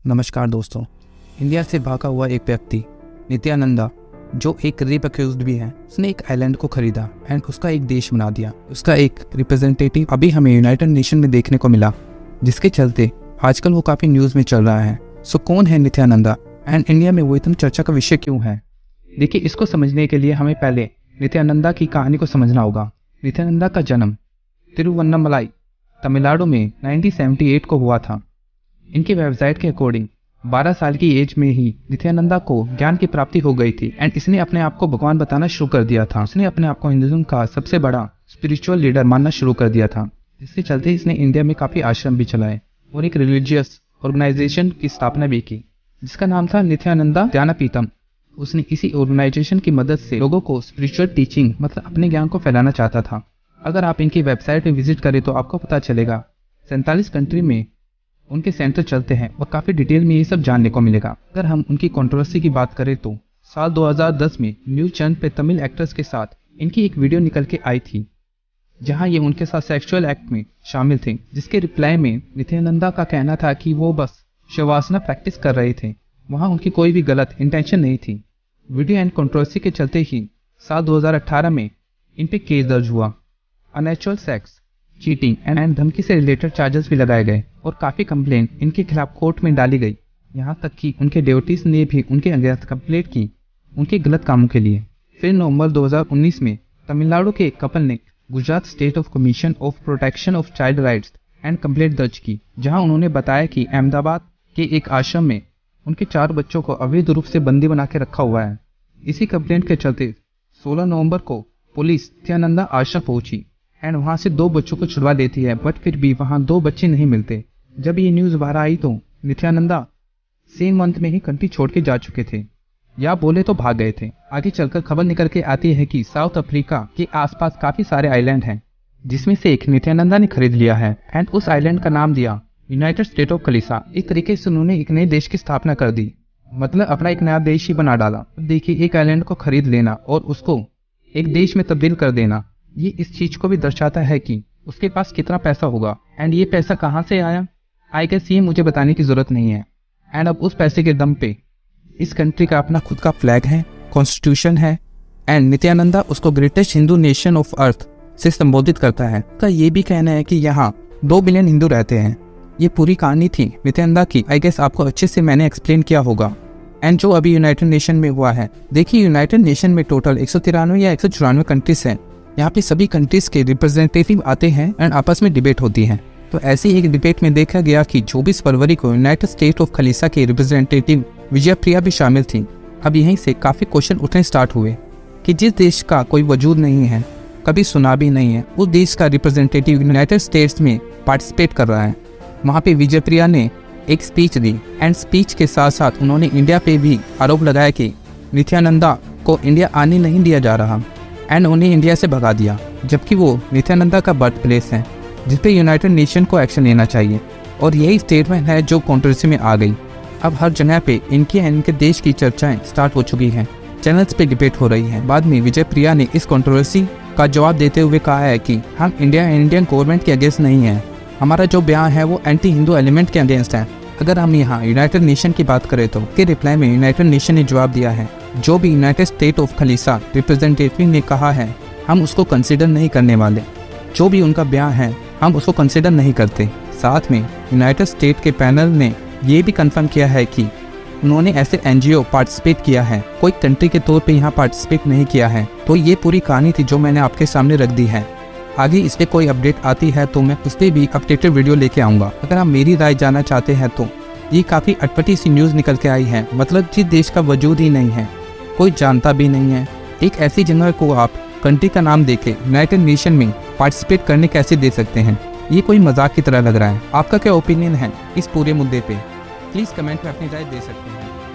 नमस्कार दोस्तों। इंडिया से भागा हुआ एक व्यक्ति नित्यानंदा, जो एक रेप अक्यूज्ड भी है, उसने एक आइलैंड को खरीदा एंड उसका एक देश बना दिया। उसका एक रिप्रेजेंटेटिव अभी हमें यूनाइटेड नेशन में देखने को मिला, जिसके चलते आजकल वो काफ़ी न्यूज़ में चल रहा है। सो कौन है नित्यानंदा एंड इंडिया में वो इतना चर्चा का विषय क्यों है? देखिए, इसको समझने के लिए हमें पहले नित्यानंदा की कहानी को समझना होगा। नित्यानंदा का जन्म तिरुवन्नमलाई, तमिलनाडु में 1978 को हुआ था। इनकी वेबसाइट के अकॉर्डिंग 12 साल की एज में ही नित्यानंदा को ज्ञान की प्राप्ति हो गई थी एंड इसने अपने आप को भगवान बताना शुरू कर दिया था। इसने अपने आप को हिंदुइज्म का सबसे बड़ा स्पिरिचुअल लीडर मानना शुरू कर दिया था, जिसके चलते इसने इंडिया में काफ़ी आश्रम भी चलाए और एक रिलीजियस ऑर्गेनाइजेशन की स्थापना भी की, जिसका नाम था नित्यानंदा ज्ञानपीठम। उसने इसी ऑर्गेनाइजेशन की मदद से लोगों को स्पिरिचुअल टीचिंग मतलब अपने ज्ञान को फैलाना चाहता था। अगर आप इनकी वेबसाइट पे विजिट करें तो आपको पता चलेगा 47 कंट्री में उनके सेंटर चलते हैं और काफ़ी डिटेल में ये सब जानने को मिलेगा। अगर हम उनकी कंट्रोवर्सी की बात करें तो साल 2010 में न्यूज़ चैनल पे तमिल एक्टर्स के साथ इनकी एक वीडियो निकल के आई थी, जहां ये उनके साथ सेक्सुअल एक्ट में शामिल थे, जिसके रिप्लाई में नित्यानंदा का कहना था कि वो बस शवासना प्रैक्टिस कर रहे थे, वहाँ उनकी कोई भी गलत इंटेंशन नहीं थी। वीडियो एंड कंट्रोवर्सी के चलते ही साल 2018 में इन पे केस दर्ज हुआ। अननेचुरल सेक्स, चीटिंग एंड धमकी से रिलेटेड चार्जेस भी लगाए गए और काफ़ी कंप्लेंट इनके खिलाफ कोर्ट में डाली गई। यहाँ तक कि उनके डिवोटीज ने भी उनके अगेंस्ट कंप्लेंट की उनके गलत कामों के लिए। फिर नवंबर 2019 में तमिलनाडु के एक कपल ने Gujarat state of commission of protection of child rights and complaint दर्ज की, जहाँ उन्होंने बताया कि अहमदाबाद के एक आश्रम में उनके 4 बच्चों को अवैध रूप से बंदी बना के रखा हुआ है। इसी कंप्लेंट के चलते 16 नवंबर को पुलिस नित्यानंदा आश्रम पहुंची एंड वहां से 2 बच्चों को छुड़वा देती है, बट फिर भी वहां 2 बच्चे नहीं मिलते। जब ये न्यूज़ बाहर आई तो नित्यानंदा सेम मंथ में ही कंट्री छोड़ के जा चुके थे, या बोले तो भाग गए थे। आगे चलकर खबर निकल के आती है कि साउथ अफ्रीका के आसपास काफ़ी सारे आइलैंड हैं, जिसमें से एक नित्यानंदा ने खरीद लिया है एंड उस आइलैंड का नाम दिया यूनाइटेड स्टेट ऑफ खलीसा। इस तरीके से उन्होंने एक नए देश की स्थापना कर दी, मतलब अपना एक नया देश ही बना डाला। देखिए, एक आइलैंड को खरीद लेना और उसको एक देश में तब्दील कर देना, ये इस चीज को भी दर्शाता है कि उसके पास कितना पैसा होगा एंड ये पैसा कहाँ से आया। आई गेस ये मुझे बताने की जरूरत नहीं है। एंड अब उस पैसे के दम पे इस कंट्री का अपना खुद का फ्लैग है, कॉन्स्टिट्यूशन है एंड नित्यानंदा उसको greatest Hindu nation of earth से संबोधित करता है। का ये भी कहना है कि यहाँ 2 बिलियन हिंदू रहते हैं। ये पूरी कहानी थी नित्यानंदा की। आई गेस आपको अच्छे से मैंने एक्सप्लेन किया होगा। एंड जो अभी यूनाइटेड नेशन में हुआ है, देखिए यूनाइटेड नेशन में टोटल 193 या 194 कंट्रीज हैं। यहाँ पे सभी कंट्रीज के रिप्रेजेंटेटिव आते हैं एंड आपस में डिबेट होती है। तो ऐसी एक डिबेट में देखा गया कि 24 फरवरी को यूनाइटेड स्टेट ऑफ खलीसा के रिप्रेजेंटेटिव विजय प्रिया भी शामिल थी। अब यहीं से काफ़ी क्वेश्चन उठने स्टार्ट हुए कि जिस देश का कोई वजूद नहीं है, कभी सुना भी नहीं है, उस देश का रिप्रेजेंटेटिव यूनाइटेड स्टेट्स में पार्टिसिपेट कर रहा है। वहाँ पे विजय प्रिया ने एक स्पीच दी एंड स्पीच के साथ साथ उन्होंने इंडिया पे भी आरोप लगाया कि नित्यानंदा को इंडिया आने नहीं दिया जा रहा एंड उन्हें इंडिया से भगा दिया, जबकि वो नित्यानंदा का बर्थ प्लेस है, जिस पे यूनाइटेड नेशन को एक्शन लेना चाहिए। और यही स्टेटमेंट है जो कंट्रोवर्सी में आ गई। अब हर जगह पे इनके देश की चर्चाएं स्टार्ट हो चुकी हैं, चैनल्स पे डिबेट हो रही है। बाद में विजय प्रिया ने इस कंट्रोवर्सी का जवाब देते हुए कहा है कि हम इंडियन गवर्नमेंट के अगेंस्ट नहीं है, हमारा जो बयान है वो एंटी हिंदू एलिमेंट के अगेंस्ट है। अगर हम यहाँ यूनाइटेड नेशन की बात करें तो के रिप्लाई में यूनाइटेड नेशन ने जवाब दिया है, जो भी United state of khalisa representative ने कहा है हम उसको कंसिडर नहीं करने वाले। जो भी उनका बयान है हम उसको कंसिडर नहीं करते। साथ में यूनाइटेड स्टेट के पैनल ने ये भी कंफर्म किया है कि उन्होंने ऐसे NGO पार्टिसिपेट किया है, कोई कंट्री के तौर पे यहाँ पार्टिसिपेट नहीं किया है। तो ये पूरी कहानी थी जो मैंने आपके सामने रख दी है। आगे इस पर कोई अपडेट आती है तो मैं उस पर भी अपडेटेड वीडियो लेके आऊँगा। अगर आप मेरी राय जानना चाहते हैं तो ये काफ़ी अटपटी सी न्यूज़ निकल के आई है, मतलब जिस देश का वजूद ही नहीं है, कोई जानता भी नहीं है, एक ऐसी जगह को आप कंट्री का नाम देके यूनाइटेड नेशन में पार्टिसिपेट करने कैसे दे सकते हैं? ये कोई मजाक की तरह लग रहा है। आपका क्या ओपिनियन है इस पूरे मुद्दे पे? प्लीज़ कमेंट में अपनी राय दे सकते हैं।